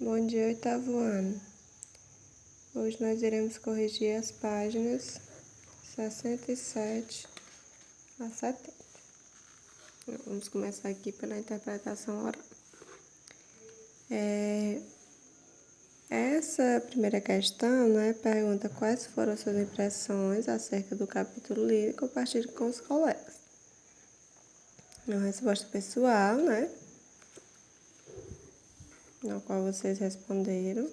Bom dia, oitavo ano. Hoje nós iremos corrigir as páginas 67 a 70. Vamos começar aqui pela interpretação oral. Essa primeira questão, pergunta quais foram suas impressões acerca do capítulo lido e compartilhe com os colegas. Uma resposta pessoal, na qual vocês responderam.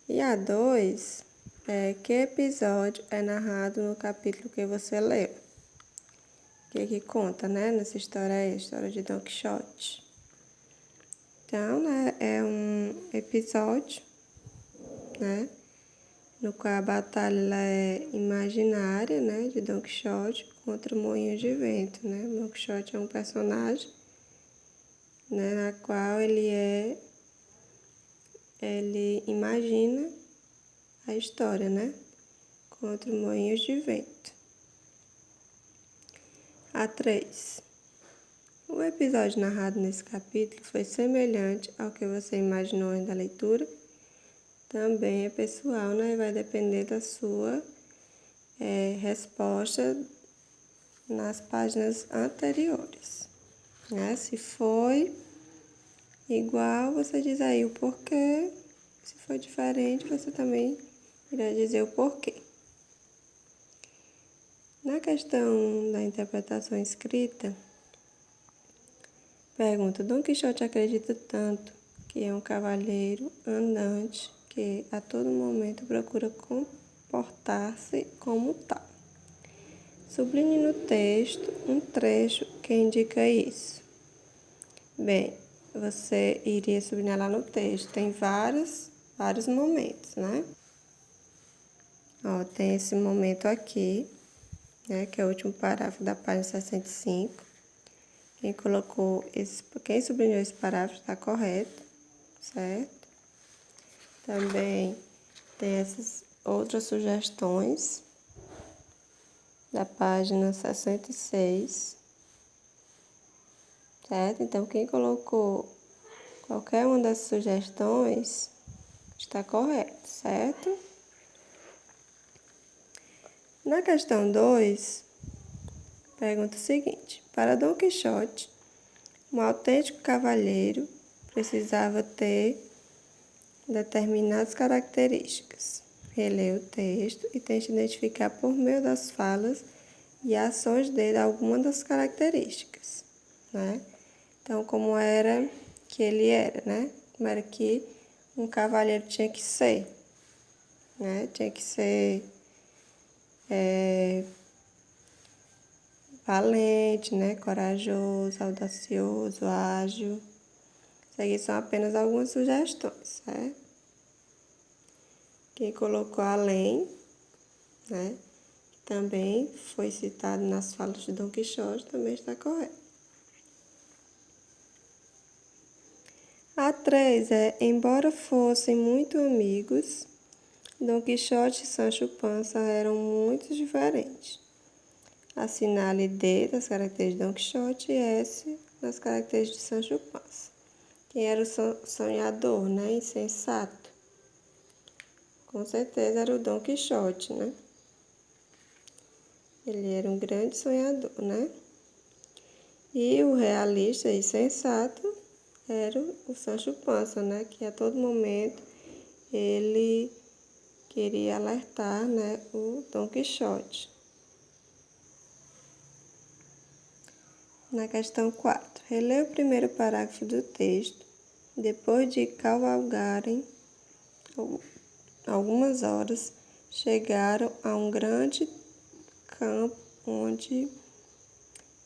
E a 2 que episódio é narrado no capítulo que você leu? O que conta, nessa história aí, a história de Don Quixote. Então, é um episódio, no qual a batalha ela é imaginária, de Don Quixote contra o Moinho de Vento, Don Quixote é um personagem, na qual ele imagina a história, contra o Moinho de Vento. A 3. O episódio narrado nesse capítulo foi semelhante ao que você imaginou antes da leitura? Também é pessoal, e vai depender da sua resposta nas páginas anteriores. Se foi igual, você diz aí o porquê. Se for diferente, você também irá dizer o porquê. Na questão da interpretação escrita, pergunta: Don Quixote acredita tanto que é um cavalheiro andante que a todo momento procura comportar-se como tal. Sublinhe no texto um trecho que indica isso. Bem, você iria sublinhar lá no texto. Tem vários momentos, tem esse momento aqui, que é o último parágrafo da página 65. Quem sublinhou esse parágrafo está correto, certo? Também tem essas outras sugestões da página 66, certo? Então, quem colocou qualquer uma das sugestões está correto, certo? Na questão 2, pergunta o seguinte: para Don Quixote, um autêntico cavalheiro precisava ter determinadas características. Releia o texto e tente identificar por meio das falas e ações dele alguma das características, Então, como era que ele era, Como era que um cavalheiro tinha que ser, Tinha que ser valente, corajoso, audacioso, ágil. Isso aqui são apenas algumas sugestões, certo? Quem colocou além, que também foi citado nas falas de Don Quixote, também está correto. A 3 embora fossem muito amigos, Don Quixote e Sancho Panza eram muito diferentes. Assinale D das características de Don Quixote e S das características de Sancho Panza. Quem era o sonhador, insensato? Com certeza era o Don Quixote, Ele era um grande sonhador, E o realista e sensato era o Sancho Panza, Que a todo momento ele queria alertar, o Don Quixote. Na questão 4, releia o primeiro parágrafo do texto. Depois de cavalgarem algumas horas, chegaram a um grande campo onde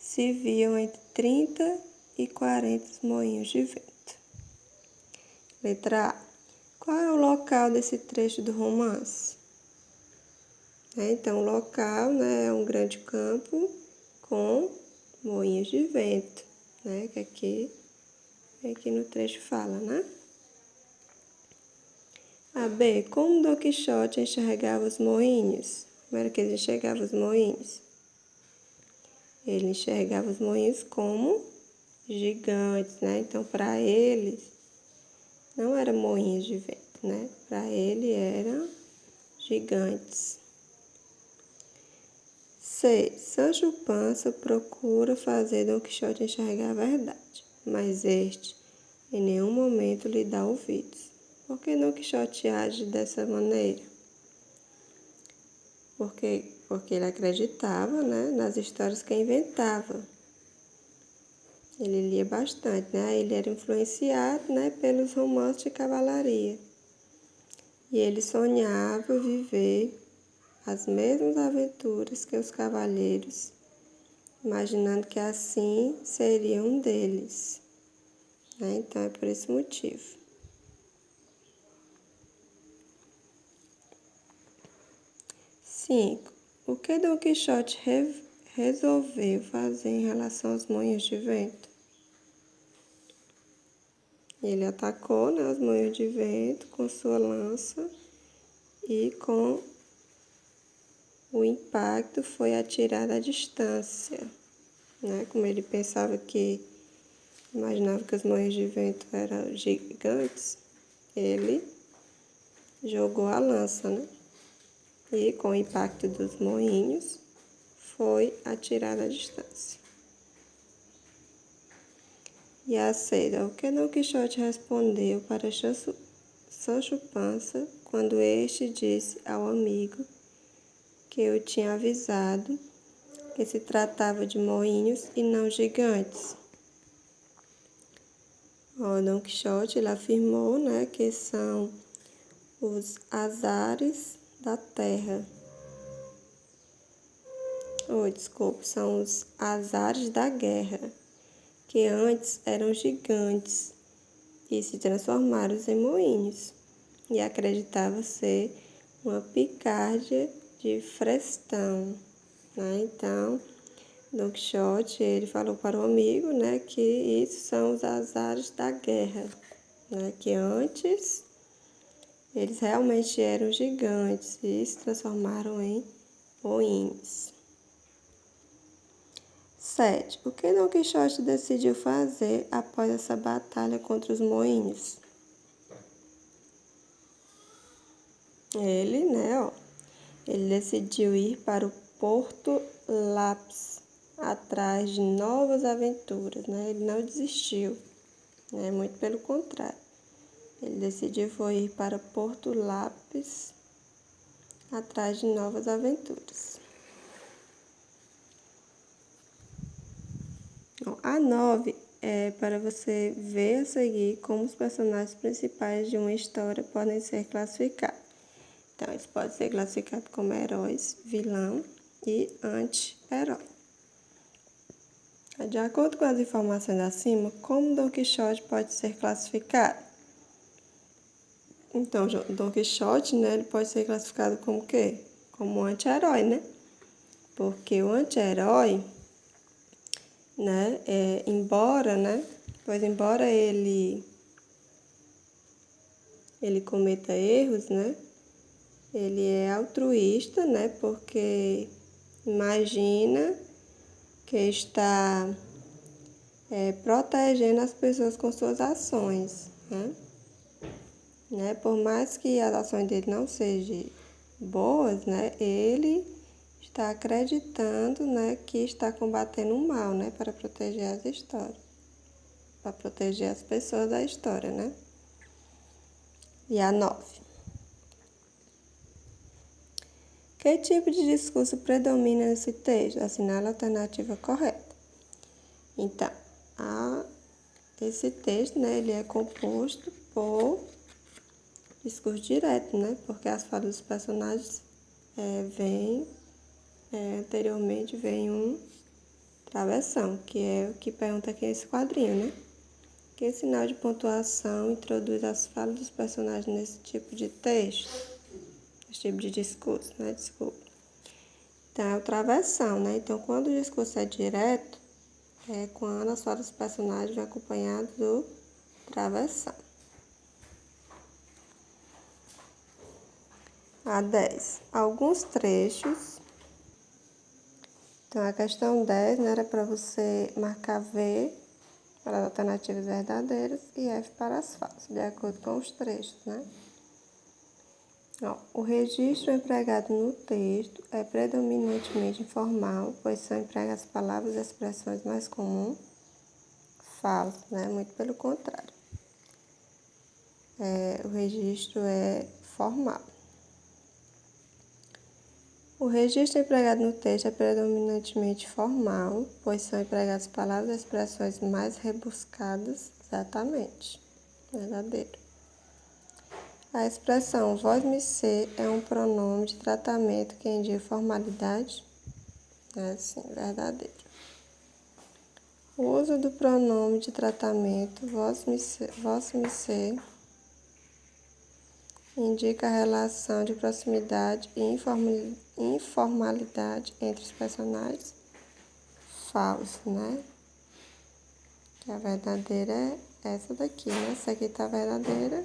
se viam entre 30 e 40 moinhos de vento. Letra A. Qual é o local desse trecho do romance? Então, o local é um grande campo com moinhos de vento, que aqui no trecho fala, A B. Como Don Quixote enxergava os moinhos? Como era que ele enxergava os moinhos? Ele enxergava os moinhos como gigantes, Então, para eles, não eram moinhos de vento, né? Para ele eram gigantes. 6. Sancho Panza procura fazer Dom Quixote enxergar a verdade, mas este em nenhum momento lhe dá ouvidos. Por que Dom Quixote age dessa maneira? Porque ele acreditava, né, nas histórias que inventava. Ele lia bastante, né? Ele era influenciado, né, pelos romances de cavalaria. E ele sonhava viver as mesmas aventuras que os cavaleiros, imaginando que assim seria um deles, né? Então é por esse motivo. 5. O que Dom Quixote resolveu fazer em relação aos moinhos de vento? Ele atacou, né, os moinhos de vento com sua lança e com o impacto foi atirado à distância, né? Como ele imaginava que os moinhos de vento eram gigantes, ele jogou a lança, né? E com o impacto dos moinhos foi atirado à distância. E a seda, o que Dom Quixote respondeu para Sancho Panza quando este disse ao amigo que eu tinha avisado que se tratava de moinhos e não gigantes? O Dom Quixote ele afirmou, né, que são os azares da terra. São os azares da guerra, que antes eram gigantes e se transformaram em moinhos, e acreditava ser uma picárdia de Frestão, né? Então, Dom Quixote ele falou para o amigo, né, que isso são os azares da guerra, né, que antes eles realmente eram gigantes e se transformaram em moinhos. 7. O que Dom Quixote decidiu fazer após essa batalha contra os moinhos? Ele decidiu ir para o Porto Lápis, atrás de novas aventuras, né? Ele não desistiu, né? Muito pelo contrário. Ele decidiu ir para Porto Lápis, atrás de novas aventuras. A 9 é para você ver a seguir como os personagens principais de uma história podem ser classificados. Então, eles podem ser classificados como heróis, vilão e anti-herói. De acordo com as informações acima, como Dom Quixote pode ser classificado? Então, Dom Quixote, né, ele pode ser classificado como o quê? Como anti-herói, né? Porque o anti-herói, né, embora ele cometa erros, né, ele é altruísta, né, porque imagina que está protegendo as pessoas com suas ações, né? Por mais que as ações dele não sejam boas, né, ele está acreditando, né, que está combatendo o mal, né, para proteger as histórias, para proteger as pessoas da história, né? E a 9. Que tipo de discurso predomina nesse texto? Assinale a alternativa correta. Então, esse texto, né, ele é composto por discurso direto, né? Porque as falas dos personagens anteriormente vem um travessão, que é o que pergunta aqui nesse quadrinho, né? Que sinal de pontuação introduz as falas dos personagens nesse tipo de texto? Esse tipo de discurso, né? Desculpa. Então, é o travessão, né? Então, quando o discurso é direto, é quando as falas dos personagens vêm acompanhadas do travessão. A 10. Alguns trechos. Então, a questão 10, né, era para você marcar V para as alternativas verdadeiras e F para as falsas, de acordo com os trechos, né? Ó, o registro empregado no texto é predominantemente informal, pois são empregadas palavras e expressões mais comuns. Falso, né? Muito pelo contrário. O registro é formal. O registro empregado no texto é predominantemente formal, pois são empregadas palavras e expressões mais rebuscadas. Exatamente. Verdadeiro. A expressão voz-me ser é um pronome de tratamento que indica formalidade. Sim, verdadeiro. O uso do pronome de tratamento voz-me ser indica a relação de proximidade e informalidade entre os personagens. Falso, né? Que a verdadeira é essa daqui, né? Essa aqui tá verdadeira,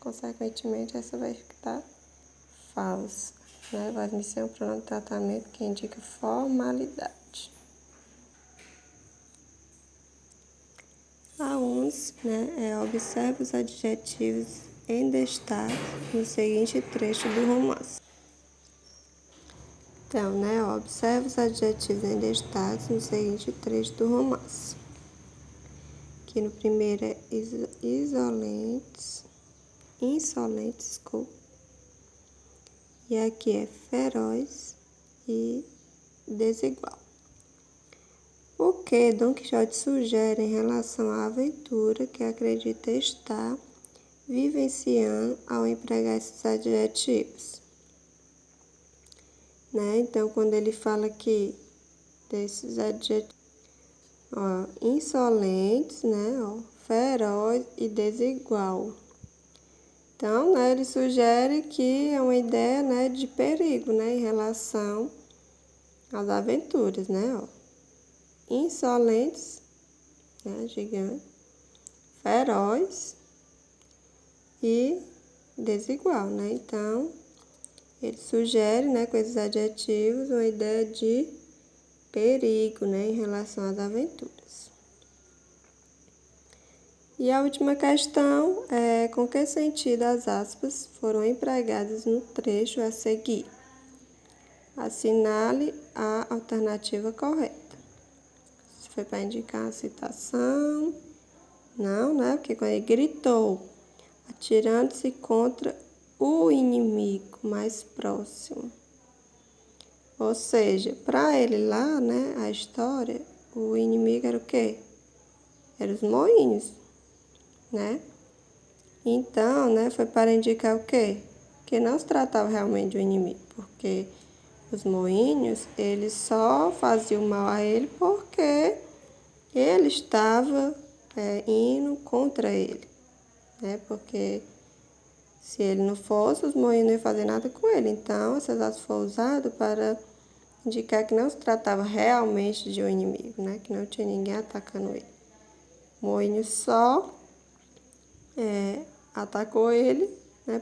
consequentemente essa vai ficar falsa, né? Voz-me ser um pronome de tratamento que indica formalidade. A 11, né? Observe os adjetivos em destaque no seguinte trecho do romance. Então, observe os adjetivos em destaque no seguinte trecho do romance. Aqui no primeiro é insolentes, e aqui é feroz e desigual. O que Dom Quixote sugere em relação à aventura que acredita estar vivenciando ao empregar esses adjetivos? Então, quando ele fala aqui desses adjetivos, insolentes, feroz e desigual. Então, ele sugere que é uma ideia, de perigo, em relação às aventuras, Insolentes, gigante, feroz e desigual, Então, ele sugere, com esses adjetivos, uma ideia de perigo, em relação às aventuras. E a última questão é com que sentido as aspas foram empregadas no trecho a seguir? Assinale a alternativa correta. Se foi para indicar uma citação, não, porque quando ele gritou, atirando-se contra o inimigo mais próximo. Ou seja, para ele lá, a história, o inimigo era o quê? Eram os moinhos, Então, foi para indicar o quê? Que não se tratava realmente de um inimigo, porque os moinhos, eles só faziam mal a ele porque ele estava indo contra ele, Porque se ele não fosse, os moinhos não iam fazer nada com ele. Então, essas asas foram usadas para indicar que não se tratava realmente de um inimigo, Que não tinha ninguém atacando ele. O moinho só atacou ele,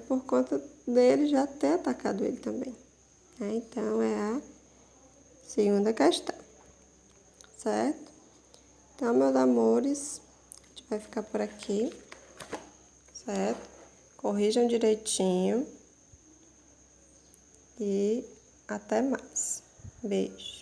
por conta dele já ter atacado ele também. Então, é a segunda questão, certo? Então, meus amores, a gente vai ficar por aqui, certo? Corrijam direitinho e até mais. Beijo.